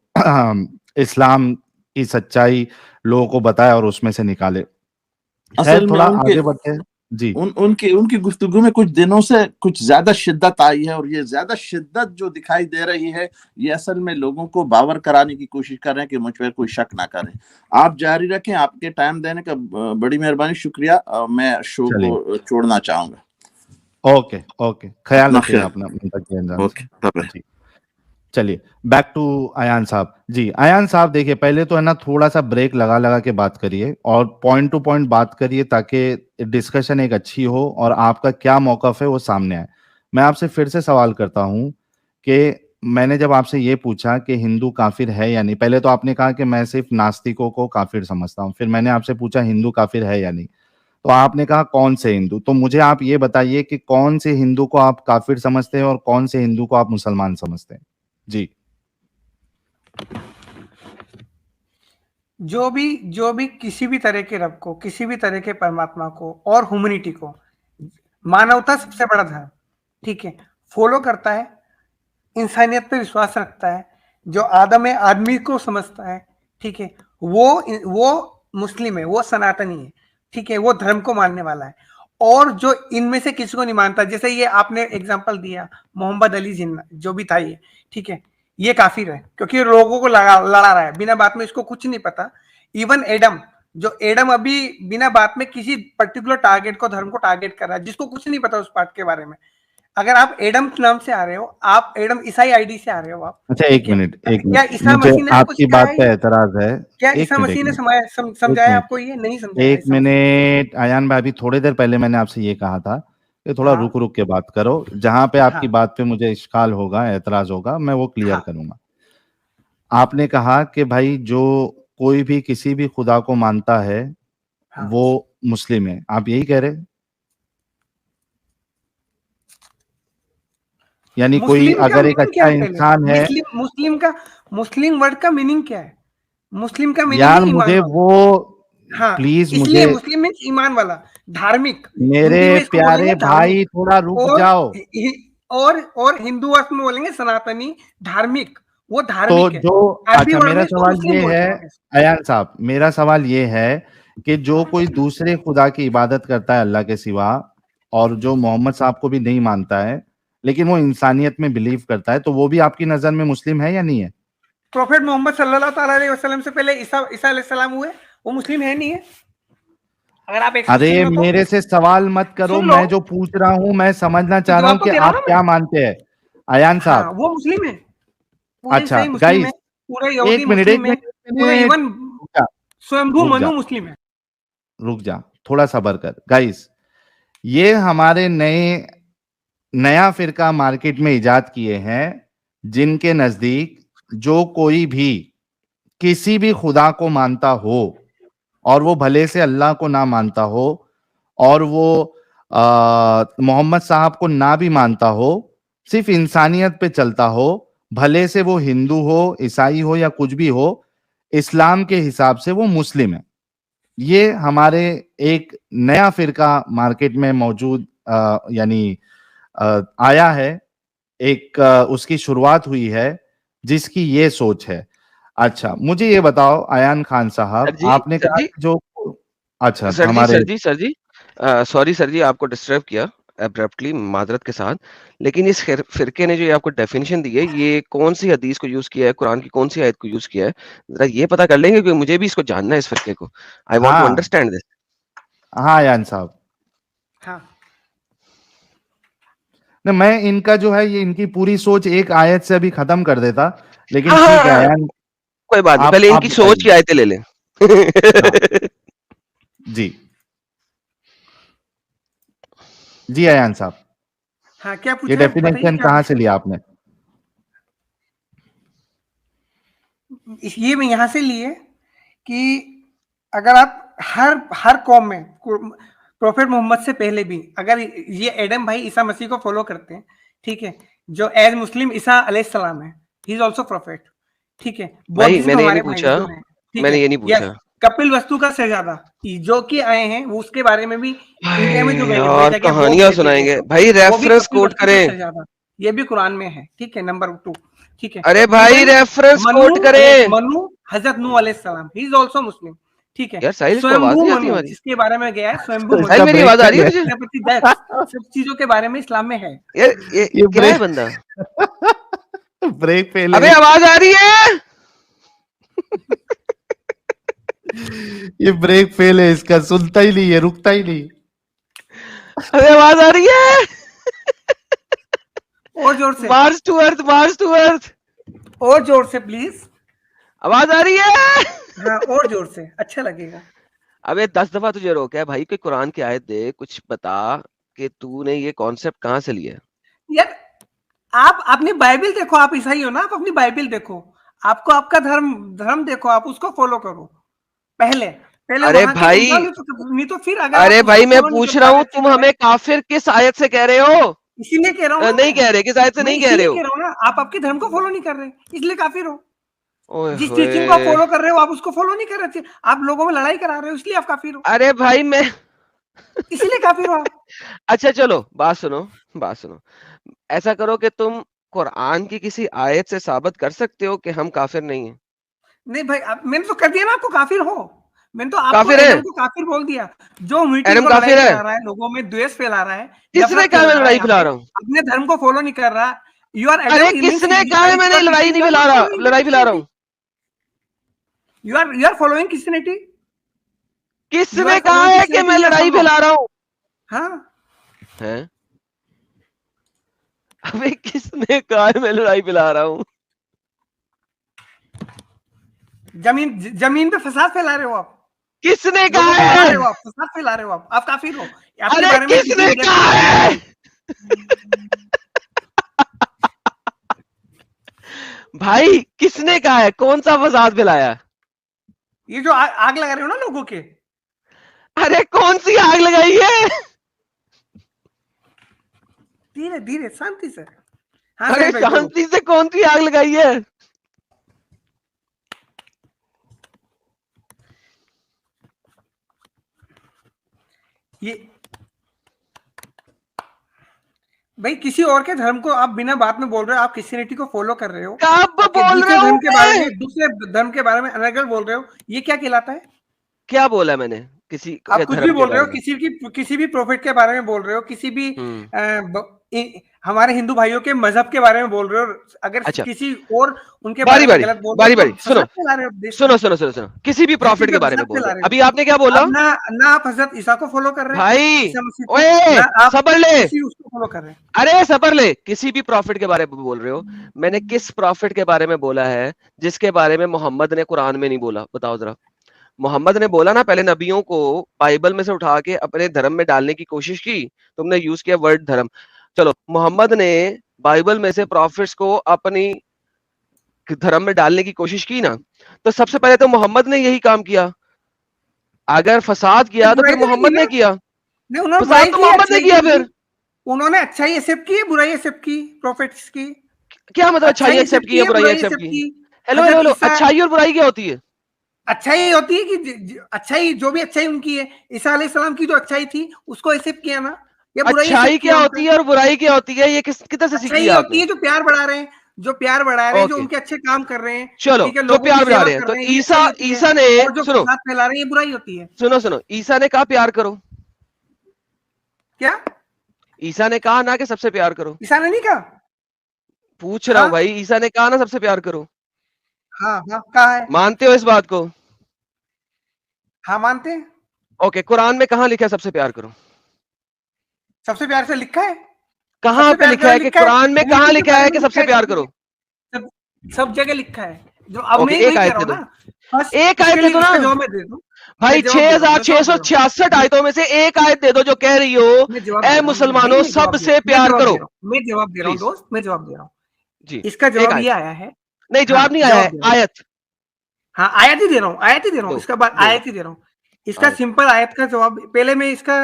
इस्लाम की सच्चाई लोगों को बताए और उसमें से निकाले। असल में थोड़ा उनके आगे बढ़ते हैं। जी उनकी गुफ्तगू में कुछ दिनों से कुछ ज्यादा शिद्दत आई है, और ये ज्यादा शिद्दत जो दिखाई दे रही है ये असल में लोगों को बावर कराने की कोशिश कर रहे हैं कि मुझ पर कोई शक ना करें। आप जारी रखें, आपके टाइम देने का बड़ी मेहरबानी, शुक्रिया। मैं शो चलिए, को छोड़ना चाहूंगा। ओके ओके, ख्याल अपना रखिएगा ख्याल। अपना। Okay, bye. जी चलिए, बैक टू अयान साहब। जी अयान साहब, देखिए पहले तो है ना थोड़ा सा ब्रेक लगा लगा के बात करिए और पॉइंट टू पॉइंट बात करिए ताकि डिस्कशन एक अच्छी हो और आपका क्या मौकफ है वो सामने आए। मैं आपसे फिर से सवाल करता हूं कि मैंने जब आपसे ये पूछा कि हिंदू काफिर है या नहीं, पहले तो आपने कहा कि मैं सिर्फ नास्तिकों को काफिर समझता हूं, फिर मैंने आपसे पूछा हिंदू काफिर है या नहीं, तो आपने कहा कौन से हिंदू। तो मुझे आप ये बताइए कि कौन से हिंदू को आप काफिर समझते हैं और कौन से हिंदू को आप मुसलमान समझते हैं। जी जो भी किसी भी तरह के रब को, किसी भी तरह के परमात्मा को और ह्यूमैनिटी को, मानवता सबसे बड़ा धर्म, ठीक है, फॉलो करता है, इंसानियत पे विश्वास रखता है, जो आदम है आदमी को समझता है, ठीक है, वो मुस्लिम है, वो सनातनी है, ठीक है, वो धर्म को मानने वाला है। और जो इनमें से किसी को नहीं मानता, जैसे ये आपने एग्जांपल दिया मोहम्मद अली जिन्ना जो भी था ये, ठीक है, ये काफिर है क्योंकि लोगों को लड़ा रहा है बिना बात में, इसको कुछ नहीं पता। इवन एडम अभी बिना बात में किसी पर्टिकुलर टारगेट को, धर्म को टारगेट कर रहा है, जिसको कुछ नहीं पता उस पार्ट के बारे में। अगर आप एडम नाम से आ रहे हो, आप एडम ईसाई आईडी से आ रहे हो आप, अच्छा, एक मिनट क्या ईसा मुझे मसीह ने आपको आपकी सिखाया बात पे ये? एतराज है। क्या एक ईसा मिनट मसीह ने एक समझाया मिनट आपको? ये नहीं समझाया एक ईसा मसीह ने। मिनट अयान भाई, अभी थोड़ी देर पहले मैंने आपसे ये कहा था कि थोड़ा हाँ रुक रुक के बात करो, जहां पे आपकी हाँ बात पे मुझे इश्काल होगा, एतराज होगा, मैं वो क्लियर हाँ करूंगा। आपने कहा कि भाई जो कोई भी किसी भी खुदा को मानता है हाँ। वो मुस्लिम है, आप यही कह रहे हैं? यानी कोई मुस्लिम का अगर एक मीनिंग क्या अच्छा है पहले? इंसान है, मुस्लिम वर्ड का मीनिंग क्या है? मुस्लिम का मीनिंग यार है ईमान मुझे वाला। वो हाँ, प्लीज इसलिए मुझे, मुस्लिम मीन्स ईमान वाला, धार्मिक। मेरे हिंदी में इसको बोलेंगे प्यारे धार्मिक। भाई थोड़ा रुक और जाओ। और हिंदू अर्थ में बोलेंगे सनातनी, धार्मिक। वो तो धार्मिक है। जो, अरबी अच्छा वर्ड में मेरा इसको सवाल मुस्लिम ये बोलते है, हैं। अयान साहब मेरा सवाल ये है कि जो कोई दूसरे खुदा की इबादत करता है अल्लाह के सिवा, और जो मोहम्मद साहब को भी नहीं मानता है लेकिन वो इंसानियत में बिलीव करता है, तो वो भी आपकी नजर में मुस्लिम है या नहीं है? प्रोफेट मोहम्मद सल्लल्लाहु अलैहि वसल्लम से पहले ईसा अलैहिस्सलाम हुए, वो मुस्लिम है नहीं है? अगर आप एक अरे मुस्लिम हो तो मेरे से सवाल मत करो, सुन लो, मैं जो पूछ रहा हूं मैं समझना तो चाह रहा हूं जवाब तो कि दे रहा हूं आप ना मैं। क्या मानते हैं अयान हाँ, साहब। वो मुस्लिम है, पूरे अच्छा ईसाई मुस्लिम है, गाइस, पूरे यहूदी एक मिनट एक मुस्लिम है, मिनट एक पूरे मिनट, इवन रुक जा स्वयंभू रुक जा मनु मुस्लिम है। रुक जा, थोड़ा सब्र कर गाइस। ये हमारे नया फिरका मार्केट में इजाद किए हैं, जिनके नजदीक जो कोई भी किसी भी खुदा को मानता हो, और वो भले से अल्लाह को ना मानता हो, और वो मोहम्मद साहब को ना भी मानता हो, सिर्फ इंसानियत पे चलता हो, भले से वो हिंदू हो, ईसाई हो या कुछ भी हो, इस्लाम के हिसाब से वो मुस्लिम है। ये हमारे एक नया फिरका मार्केट में मौजूद यानी आया है, एक उसकी शुरुआत हुई है जिसकी ये सोच है। अच्छा मुझे ये बताओ अयान खान सर साहब, जी, आपने सर कहा जी, कि जो, अच्छा सर जी, हमारे, सर जी, सर जी, सॉरी सर जी, आपको डिस्टर्ब किया अब्रप्टली, माजरत के साथ। लेकिन इस फिरके ने जो ये आपको डेफिनेशन दी है, ये कौन सी हदीस को यूज किया है, कुरान की कौन सी आयत को यूज किया है, जरा ये पता कर लेंगे क्योंकि मुझे भी इसको जानना है, इस फिरके को। आई वांट टू हाँ अंडरस्टैंड दिस। हाँ अयान साहब, हाँ, न मैं इनका जो है ये इनकी पूरी सोच एक आयत से अभी खत्म कर देता, लेकिन हाँ, हाँ, ठीक है हाँ, अयान, कोई बात नहीं, पहले आप इनकी सोच बताइए। की आयतें ले लें। हाँ जी, जी अयान साहब, हाँ, क्या ये पूछा है? बताइए डेफिनेशन क्या कहाँ पूछा से लिया आपने? है? ये मैं यहाँ से लिए कि अगर आप हर कौम में प्रोफेट मोहम्मद से पहले भी अगर ये एडम भाई ईसा मसीह को फॉलो करते हैं, ठीक है, जो एज मुस्लिम ईसा अलैहिस्सलाम है, ही इज आल्सो प्रोफेट, ठीक है, भाई बौद्धिज्म मैंने ये हमारे नहीं भाई पूछा, जो हैं, ठीक मैंने है, ये नहीं यस, पूछा। कपिल वस्तु का शहजादा जो कि आए हैं, वो उसके बारे में भी इंडिया में जो हाय भेजा यार, गया वो कहानियां भेजे गए सुनाएंगे तो भाई, वो भी रेफरेंस कपिल कोट वस्तु का करें। शहजादा, ये भी कुरान में है, ठीक है, नंबर 2, ठीक है, अरे भाई इवन रेफरेंस कोट करें। मनु हजरत नूह अलैहिस्सलाम, ही इज आल्सो मुस्लिम, ठीक है। यार साहिल, इसको आवाज स्वयंभू नहीं आती मनु हमारी? जिसके बारे में गया है, स्वयंभू इसका साहिल, मनु, मेरी break आवाज आ रही है fail तुझे? प्रजापति दैत्य, सब चीजों के बारे में इस्लाम में है। यार ये ये क्या है break- बंदा? ब्रेक फेल अबे है, आवाज आ रही है? ये ब्रेक फेल है इसका, सुनता ही नहीं है, रुकता ही नहीं। अबे आवाज आ रही है? और जोर से, March to earth, March to earth. और जोर से प्लीज। आवाज आ रही है? हाँ, और जोर से, अच्छा लगेगा। अबे 10 दफा तुझे रोका है भाई, कोई कुरान की आयत दे, कुछ बता कि तूने ये कॉन्सेप्ट कहाँ से लिया है? यार आप अपनी बाइबल देखो, आप ईसाई हो ना, आप अपनी बाइबल देखो, आपको आपका धर्म देखो, आप उसको फॉलो करो पहले अरे वहां के भाई, समझाओ, नहीं तो फिर अगर अरे आप भाई उसको मैं follow नहीं पूछ कर रहा पा हूँ, रहे तुम हमें काफिर किस आयत से कह रहे हो? इसीलिए कह रहा हूँ ना, नहीं कह रहे, किस आयत से मैं नहीं कह रहे इसीलिए हो? कह रहा हूँ ना, आप आपके धर्म को फॉलो नहीं कर रहे, इसलिए काफिर हो। ओए जिस टीचिंग को आप होए। फॉलो कर रहे हो, आप उसको फॉलो नहीं कर रहे थे, आप लोगों में लड़ाई करा रहे हो, इसलिए आप काफिर हो, अरे भाई मैं इसीलिए काफिर हो आप। अच्छा चलो बात सुनो, बात सुनो। ऐसा करो कि तुम कुरान की किसी आयत से साबित कर सकते हो कि हम काफिर नहीं हैं। नहीं भाई, मैंने तो कर दिया ना आपको, काफिर हो। मैंने तो आपको काफिर है? एडम को काफिर बोल दिया, जो मीटिंग एडम को लड़ाई काफिर है? फैला रहा है, लोगों में द्वेष फैला रहा है, किसने नफरत कहा मैं फैला रहा है, लड़ाई यहाँ फैला पे रहा हूँ? अपने धर्म को फॉलो नहीं कर रहा। यू आर अरे किसने कहा है मैंने लड़ाई नहीं फैला रहा, लड़ाई फैला रहा हूँ? You are following Christianity. किसने कहा है कि मैं लड़ाई फैला रहा हूँ? हाँ, हैं? अबे किसने कहा है मैं लड़ाई फैला रहा हूँ? जमीन पे फसाद फैला रहे हो आप, किसने लोगों कहा को फैला है? रहे हो आप, फसाद फैला रहे हो आप काफिर हो। आपके अरे बारे में किसने कहा है? भाई किसने कहा है? कौन सा फसाद फैलाया? ये जो आग लगा रहे हो ना लोगों के, अरे कौन सी आग लगाई है? धीरे धीरे शांति से। हाँ अरे साहिल भाई, बोलो। शांति से कौन सी आग लगाई है? ये भाई किसी और के धर्म को आप बिना बात में बोल रहे हो, आप क्रिश्चियनिटी को फॉलो कर रहे हो, कब आपके बोल दूसरे रहा हूँ धर्म के बारे मैं? में, दूसरे धर्म के बारे में अनर्गल बोल रहे हो, ये क्या कहलाता है? क्या बोला मैंने? किसी आप के कुछ धर्म भी के बोल रहे हो, बारे में? किसी भी प्रोफेट के बारे में बोल रहे हो, किसी भी हम्म। हमारे हिंदू भाइयों के मजहब के बारे में बोल रहे हो, अगर अच्छा। किसी और उनके बारी बारे में बारी गलत बोल बारी रहे हो बारी तो सुनो फसाद फैला रहे हो देश में। सुनो सुनो सुनो सुनो, किसी भी प्रॉफिट के बारे में बोल रहे हो। अभी आपने क्या बोला अब ना आप हजरत ईसा को फॉलो कर रहे हैं, भाई? ईसा मसीह को, ओए ना आप सबर ले, किसी उसको फॉलो कर रहे हैं। अरे सबर ले। किसी भी प्रॉफिट के बारे में बोल रहे हो? मैंने किस प्रॉफिट के बारे में बोला है जिसके बारे में मोहम्मद ने कुरान में नहीं बोला? बताओ जरा। मोहम्मद ने बोला ना, पहले नबियों को बाइबल में से उठा के अपने धर्म में डालने की कोशिश की, तुमने यूज किया वर्ड धर्म। चलो, मोहम्मद ने बाइबल में से प्रॉफिट्स को अपनी धर्म में डालने की कोशिश की ना, तो सबसे पहले तो मोहम्मद ने यही काम किया। अगर फसाद किया तो फिर मोहम्मद ने किया, नहीं, उन्होंने फसाद बुराई तो की, मोहम्मद ने अच्छाई किया। की, फिर उन्होंने अच्छाई एक्सेप्ट की, बुराई एक्सेप्ट की, प्रोफेट्स की। क्या मतलब अच्छाई एक्सेप्ट की है, बुराई एक्सेप्ट की? हेलो हेलो हेलो, अच्छाई और बुराई क्या होती है? अच्छाई होती है कि अच्छाई, जो भी अच्छाई उनकी है, ईसा अलैहिस्सलाम की जो अच्छाई थी उसको एक्सेप्ट किया ना, या बुराई अच्छाई accept क्या किया होती है और बुराई क्या होती है? ये किधर से सीखी अच्छाई है होती आपने? है जो प्यार बढ़ा रहे हैं, जो प्यार बढ़ा रहे हैं, जो ओके। उनके अच्छे काम कर रहे हैं, चलो, ठीक है, जो लोगों प्यार की बढ़ा सेवा रहे हैं, कर तो रहे हैं, ये ईसा अच्छाई होती है। ईसा ने, और जो सुनो फसाद फैला रहे हैं, ये बुराई होती है। सुनो सुनो, ईसा ने कहा प्यार करो। क्या ईसा ने कहा ना कि सबसे प्यार करो। ईसा ने नहीं कहा? पूछ रहा हूँ हाँ भाई, ईसा ने कहा ना सबसे प्यार करो? हाँ हाँ, कहा है। मानते हो इस बात को? हाँ, मानते हैं। ओके, कुरान में कहाँ लिखा है सबसे प्यार करो? सबसे प्यार से लिखा है, कहाँ सबसे पे प्यार लिखा करो है कि लिखा है, कुरान में कहाँ मीटिंग के लिखा बारे है में कि लिखा सबसे है, प्यार करो? सब जगह लिखा है। जो अब ओके, मैं एक वही कह आयत रहा दे हूँ दो, ना, बस एक आयत इसके दे लिए दो ना इसका जवाब मैं दे दूं। भाई। मैं जवाब दे रहा हूँ, मैं जवाब दे रहा हूँ। 6666 आयतों में से एक आयत दे दो जो कह रही हो मैं जवाब ए दे रहा हूँ, मुसलमानों भाई, मैं जवाब दे सबसे रहा हूँ, प्यार करो। मैं जवाब दे रहा हूँ प्लीज दोस्त, मैं जवाब दे रहा हूँ। जी, इसका एक जवाब आयत। ये आया है। नहीं, जवाब हाँ, नहीं आया है, जवाब दे रहा हूँ। आयत हाँ, आयत ही दे रहा हूँ, आयत ही दे रहा हूँ, दो इसका बाद दो आयत ही दे रहा हूँ। इसका आयत। सिंपल आयत का जवाब पहले मैं इसका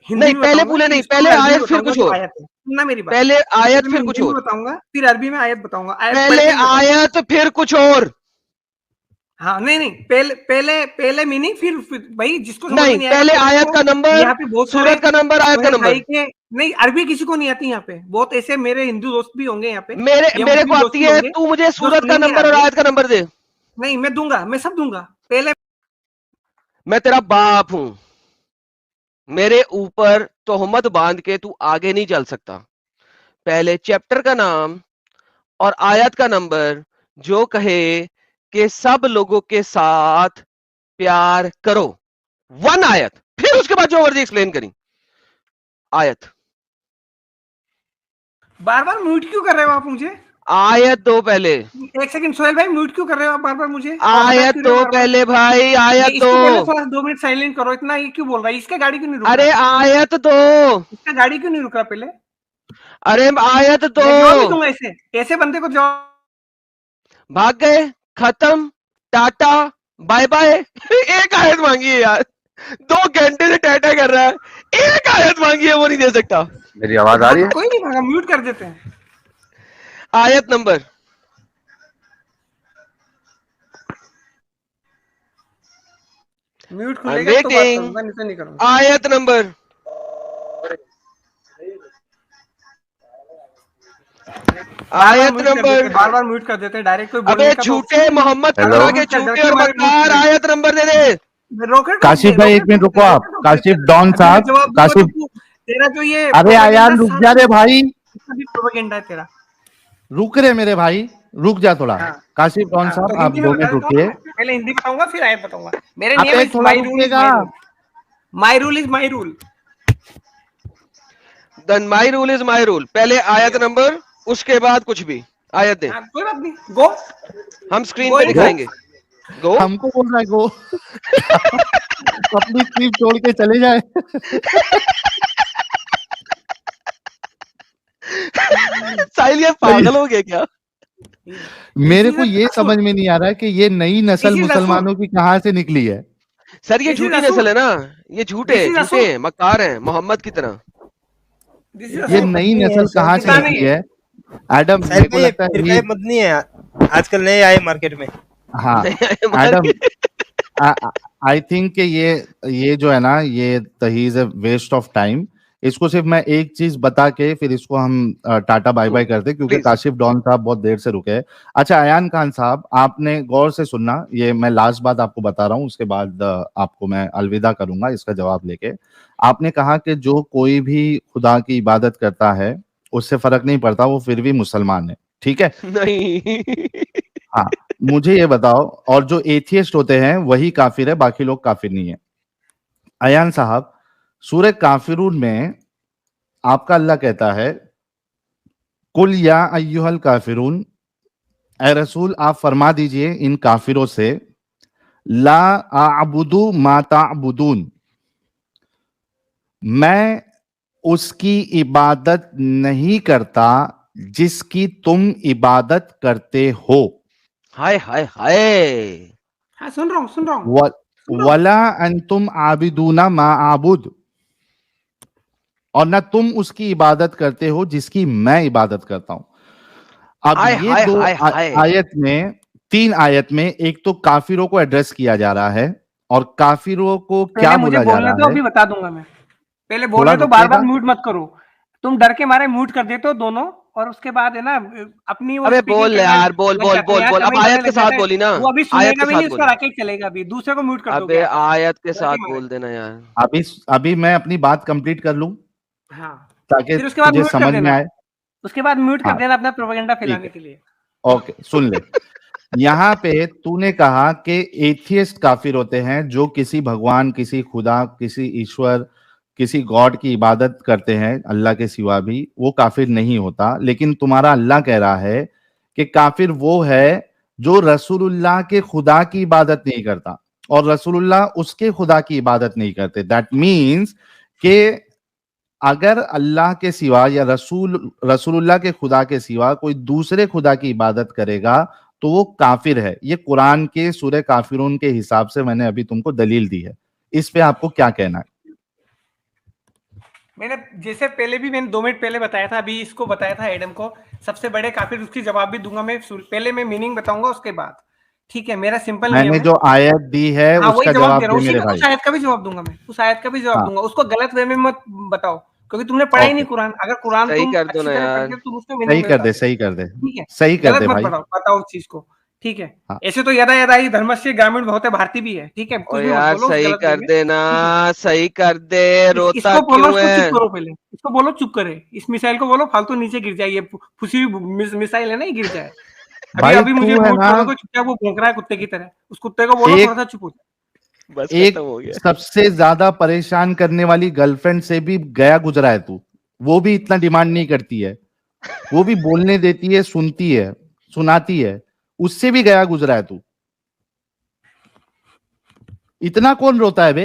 हिंदी नहीं, में पहले बताऊंगा, पूरे फिर नहीं, इसको पहले मैं अरबी में आयत फिर बताऊंगा कुछ जो और। आयत है। सुनना मेरी बात, पहले आयत मैं फिर कुछ हिंदी में और। बताऊंगा, फिर अरबी में आयत बताऊंगा, आयत पढ़ पहले के ही बताऊंगा। आयत फिर कुछ और। हाँ, नहीं पहले मीनिंग, फिर भाई जिसको समझ में नहीं, नहीं आएगा पहले तो आयत उसको, का नंबर, यहाँ पे बहुत सारे सूरत का नंबर, आयत का मेरे नंबर। भाई के, नहीं अरबी किसी को नहीं आती यहाँ पे, बहुत ऐसे मेरे हिंदू दोस्त भी होंगे यहाँ पे, मेरे या मेरे को मुस्लिम दोस्त आती भी है, होंगे तू मुझे जो सूरत का सुनेंगे नंबर और अरबी। आयत का नंबर दे। नहीं, मैं दूंगा, मैं सब दूंगा। पहले मैं तेरा बाप हूं, मेरे ऊपर तोहमत बांध के तू आगे नहीं चल सकता। पहले चैप्टर का नाम और आयत का नंबर जो कहे कि सब लोगों के साथ प्यार करो, वन आयत, फिर उसके बाद जो मर्जी एक्सप्लेन करी आयत। बार बार म्यूट क्यों कर रहे हो आप मुझे? आयत दो पहले, एक सेकंड सोहेल भाई, म्यूट क्यों कर रहे हो आप बार बार मुझे? आयत दो पहले भाई, आयत इसको पहले दो। थोड़ा 2 मिनट साइलेंट करो, इतना ये क्यों बोल रहा है? इसका गाड़ी क्यों नहीं रुक अरे रहा? आयत दो, इसका गाड़ी क्यों नहीं रुक रहा पहले? अरे आयत मैं जवाब नहीं दो। दूंगा ऐसे, ऐसे बंदे को जवाब। भाग गए, खत्म, टाटा, बाय बाय। एक आयत मांगी है यार, 2 घंटे से टाटा कर रहा है, एक आयत मांगी है वो नहीं दे सकता। मेरी आवाज आ रही है? कोई नहीं भागा, म्यूट कर देते हैं। आयत नंबर, म्यूट I'm खुलेगा तो बात waiting। करूंगा, नहीं तो नहीं करूंगा। आयत नंबर, आयत नंबर। बार बार म्यूट कर देते हैं डायरेक्ट, कोई अबे बोलने का तो झूठे मोहम्मद हेलो? खुदा के झूठे और मक्कार, आयत नंबर दे दे। रॉकेट काशिफ भाई एक मिनट रुको आप, काशिफ डॉन साहब, काशिफ, तेरा जो ये अरे आयान रुक जा रे भाई, प्रोपेगेंडा है तेरा। रुक रे मेरे भाई, रुक जा थोड़ा। हाँ। काशिफ डॉन हाँ, साहब तो आप हिंदी में 2 मिनट बता देता हूँ रुकिए। ना, पहले हिंदी बताऊंगा फिर आयत बताऊंगा। मेरे आप नियम एक थोड़ा रुकिएगा। My rule is my rule. Then my rule is my rule. पहले आयत नंबर, उसके बाद कुछ भी। आयत दे, कोई बात नहीं, गो। हम स्क्रीन गो पे इट। दिखाएंगे। गो, हमको बोल रहा है गो। अपनी क्लिप छोड़ के चले जाए। साहिल ये पागल हो गया क्या? मेरे को ये समझ में नहीं आ रहा है कि ये नई नस्ल मुसलमानों की कहाँ से निकली है। सर ये This is झूठी रसूल। नस्ल है ना, ये झूठे This is झूठे रसूल। हैं, मक्कार हैं, मोहम्मद की तरह। ये नई नस्ल कहाँ से पाकिस्तानी निकली है? एडम, साहिल मेरे को भाई, लगता है फिरका ये, मदनी है आजकल नए आए मार्केट में। हाँ एडम, आई थिंक कि ये जो है ना, ये ही is a waste of time. इसको सिर्फ मैं एक चीज बता के फिर इसको हम टाटा बाय बाय करते, क्योंकि Please। काशिफ डॉन साहब बहुत देर से रुके हैं। अच्छा अयान खान साहब, आपने गौर से सुनना, ये मैं लास्ट बात आपको बता रहा हूँ, उसके बाद आपको मैं अलविदा करूंगा इसका जवाब लेके। आपने कहा कि जो कोई भी खुदा की इबादत करता है उससे फर्क नहीं पड़ता, वो फिर भी मुसलमान है, ठीक है? नहीं। हाँ, मुझे ये बताओ, और जो एथियस्ट होते हैं वही काफिर है, बाकी लोग काफिर नहीं है। अयान साहब, सूरह काफिरून में आपका अल्लाह कहता है, कुल या अय्युहल काफिरून, ए रसूल आप फरमा दीजिए इन काफिरों से, ला आबुदु मा ताबुदून, मैं उसकी इबादत नहीं करता जिसकी तुम इबादत करते हो। हाय हाय हाय। हाँ सुन रहा हूँ। वला अंतुम आबिदूना मा आबुद, और ना तुम उसकी इबादत करते हो जिसकी मैं इबादत करता हूं। अब हाय ये हाय दो हाय हाय। आयत में, 3 आयत में, एक तो काफिरों को एड्रेस किया जा रहा है, और काफिरों को क्या पहले मुझे बोला जा बोलने रहा दो, है? अभी बता दूंगा मैं। पहले थोड़ा बोलने दो, बार बार रुकिएगा। म्यूट मत करो। तुम डर के मारे म्यूट कर देते हो दोनों, और उसके बाद है ना अपनी वो अबे speaking बोल करना यार, बोल लग बोल जाते हैं। बोल यार, बोल। अब कभी आयत लग के जाता साथ है, बोली ना, वो अभी आयत सुनेगा के भी नहीं, साथ उसका बोली। राकेश चलेगा अभी, दूसरे को म्यूट कर दोगे अबे आप। आयत के डर साथ के मारे। बोल देना यार। अभी मैं अपनी बात कंप्लीट कर लूं हाँ, ताकि फिर उसके बाद तुझे म्यूट कर समझ में देना। आए। उसके बाद म्यूट कर हाँ, देना अपना प्रोपेगेंडा ठीक फैलाने है, के लिए। ओके सुन ले। यहाँ पे तूने कहा कि एथियस्ट काफिर होते हैं, जो किसी भगवान, किसी खुदा, किसी ईश्वर, किसी गॉड की इबादत करते हैं अल्लाह के सिवा भी, वो काफिर नहीं होता। लेकिन तुम्हारा अल्लाह कह रहा है कि काफिर वो है जो रसूलुल्लाह के खुदा की इबादत नहीं करता, और रसूलुल्लाह उसके खुदा की इबादत नहीं करते। दैट मीन्स कि अगर अल्लाह के सिवा या रसूलुल्लाह के खुदा के सिवा कोई दूसरे खुदा की इबादत करेगा तो वो काफिर है। ये कुरान के सूरह काफिरून के हिसाब से मैंने अभी तुमको दलील दी है। इस पे आपको क्या कहना है? मैंने जैसे पहले भी मैंने 2 मिनट पहले बताया था, अभी इसको बताया था एडम को, सबसे बड़े काफिर, उसकी जवाब भी दूंगा मैं। पहले मैं मीनिंग बताऊंगा उसके बाद, ठीक है? मेरा सिंपल नियम मैंने है। जो आयत दी है हाँ, वही उसका जवाब जवाब दे रहा दे हूँ, मेरे भाई। उस आयत का भी जवाब दूंगा मैं, उस आयत का भी जवाब हाँ, दूंगा। उसको गलत वे में मत बताओ, क्योंकि तुमने पढ़ा ही नहीं ओके, कुरान। अगर कुरान सही तुम कर दो अच्छी ना तरह यार। पढ़ते तुम उसको सही मीनिंग में कर बता दे, दो, सही कर दे, ठीक है? सही कर गलत दे मत भाई। बताओ उस चीज को, ठीक है। हाँ। ऐसे तो यदा यदा ही धर्मस्य ग्रामीण बहुत है भारतीय भी है, ठीक है, ओ कुछ भी मत यार बोलो उस सही गलत वे कर में, देना, ठीक है। सही कर दे, रोता इसको बोलो, क्यों इसको चुप है? करो पहले, इसको बोलो चुप करे, इस मिसाइल को बोलो फालतू नीचे गिर जाए, ये फुसी हुई मिसाइल है ना, ये गिर जाए। अभी भाई अभी मुझे तू है म्यूट ना, करो तो चुपचाप वो भौंक रहा है कुत्ते की तरह, उस कुत्ते को बोलो थोड़ा सा चुप हो जाए। बस एक खत्म हो गया। सबसे ज्यादा परेशान करने वाली गर्लफ्रेंड से भी गया गुजरा है तू। वो भी इतना डिमांड नहीं करती है, वो भी बोलने देती है, सुनती है, सुनाती है, उससे भी गया गुजरा है तू। इतना कौन रोता है बे?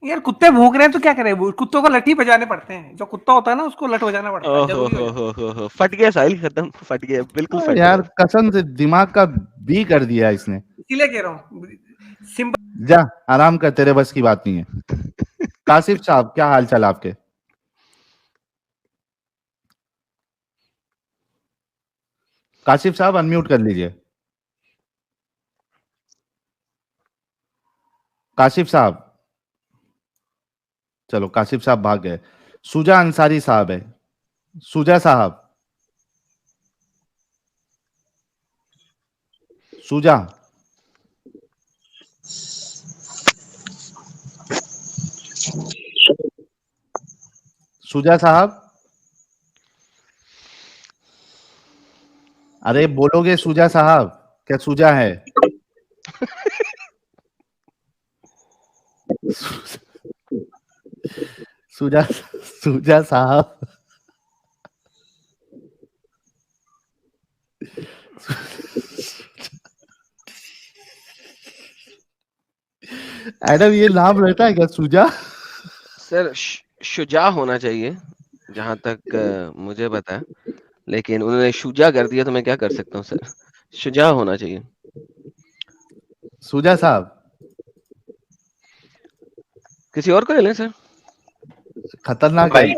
यार कुत्ते भौंक रहे हैं तो क्या करें, वो कुत्तों को लठी बजाने पड़ते हैं, जो कुत्ता होता है ना उसको लठ बजाना पड़ता है, ओहो जरूरी हो जाता है। हो, फट गया साहिल, खत्म, फट गया, बिल्कुल फट यार गया। कसम से दिमाग का बी कर दिया इसने। इसीलिए कह रहा हूँ सिंपल। जा आराम कर, तेरे बस की बात नहीं है। कासिफ साहब क्या हाल चाल आपके? कासिफ साहब अनम्यूट कर लीजिए। कासिफ साहब, चलो कासिफ साहब भाग गए। सुजा अंसारी साहब है। सुजा साहब, सुजा, सुजा साहब, अरे बोलोगे सुजा साहब? क्या सुजा है? सुजा, सुजा साहब, एडम ये नाम रहता है क्या सुजा? सर शुजा होना चाहिए जहां तक मुझे पता है, लेकिन उन्होंने शुजा कर दिया तो मैं क्या कर सकता हूँ सर, शुजा होना चाहिए। सुजा साहब, किसी और को ले लें सर। खतरनाक है।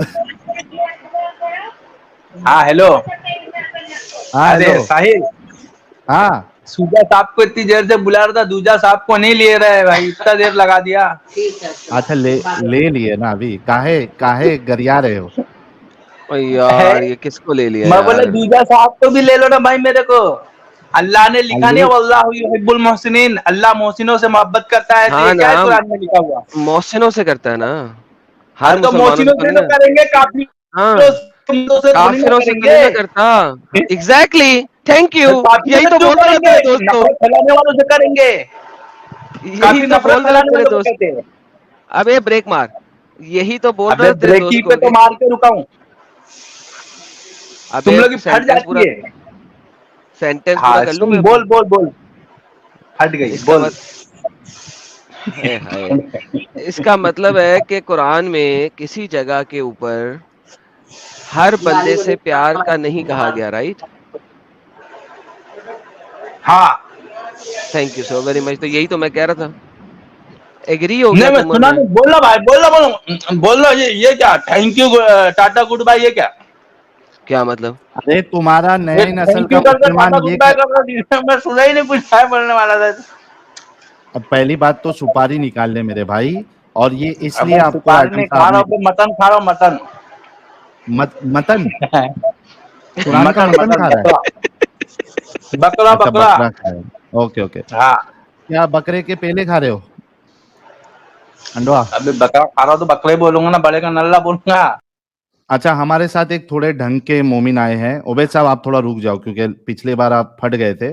हाँ हेलो। हाँ अरे हेलो। साहिल, हाँ सूजा साहब को इतनी देर से बुला रहा था, दूजा साहब को नहीं ले रहा है भाई, इतना देर लगा दिया। अच्छा ले लिए ना अभी, काहे काहे गरिया रहे हो? ओ यार ये किसको ले लिया मैं बोला यार? दूजा साहब को भी ले लो ना भाई मेरे को। अल्लाह ने लिखा नहीं, ले- वल्लाहु युहिब्बुल मोहसिनीन, अल्लाह मोहसिनों से मोहब्बत करता है, तो ये हाँ क्या है ना, कुरान में लिखा हुआ? मोहसिनों से करता है ना, हर हाँ तो मुसलमानों से मोहसिनों से थोड़ी तो ना। करेंगे, काफिरों हाँ, से थोड़ी ना काफिरों से तो नहीं ना करेंगे। करता। एग्जैक्टली, थैंक यू, काफिरों यही से तो क्यों बोल रहे थे करेंगे? तेरे दोस्त को, नफरत फैलाने वालों से करेंगे। यही काफी तो नफरत बोल रहे थे फैलाने तेरे वालों को दोस्त। कहते हैं। अबे ब्रेक मार, यही तो बोल रहे अबे थे तेरे दोस्त ब्रेकी को पे तो कि मार के रुका हूँ, तुम अबे लोग की फट सेंटेंस पूरा, जाती है। सेंटेंस पूरा हाँ कर लूं सुन, मैं बोल अपना? बोल बोल, फट गई, इसका बोल। हाय हाय, इसका मतलब है कि कुरान में किसी जगह के ऊपर हर बंदे से प्यार का नहीं कहा गया, राइट? हाँ thank you so very much, तो यही तो मैं कह रहा था। एग्री हो नहीं, गया मैं तुम और सुना मैं। नहीं, बोल लो भाई, बोल लो, बोल लो। ये क्या thank you tata goodbye, ये क्या? क्या मतलब? अरे तुम्हारा ये नए नस्ल थैंक का यू करके टाटा मुसलमान गुड ये बाय कर रहा, मैं सुना ही नहीं कुछ, क्या बोलने वाला था। अब पहली बात तो सुपारी निकाल ले मेरे भाई, और ये अब इसलिए मैं आपको सुपारी आजम नहीं खा साहब रहा ने हूँ, मटन खा रहा हूँ, मटन। मतन, कुरान का मटन मतन मटन खा रहा है? बकरा अच्छा बकरा। बकरा खा रहे हो, ओके ओके। हाँ क्या बकरे के पेले खा रहे हो? अंडवा। अभी बकरा खा रहा हूँ तो बकरे बोलूंगा ना, बड़े का नल्ला बोलूंगा। अच्छा हमारे साथ एक थोड़े ढंग के मोमिन आए हैं। उबैद साहब आप थोड़ा रुक जाओ, क्योंकि पिछले बार आप फट गए थे।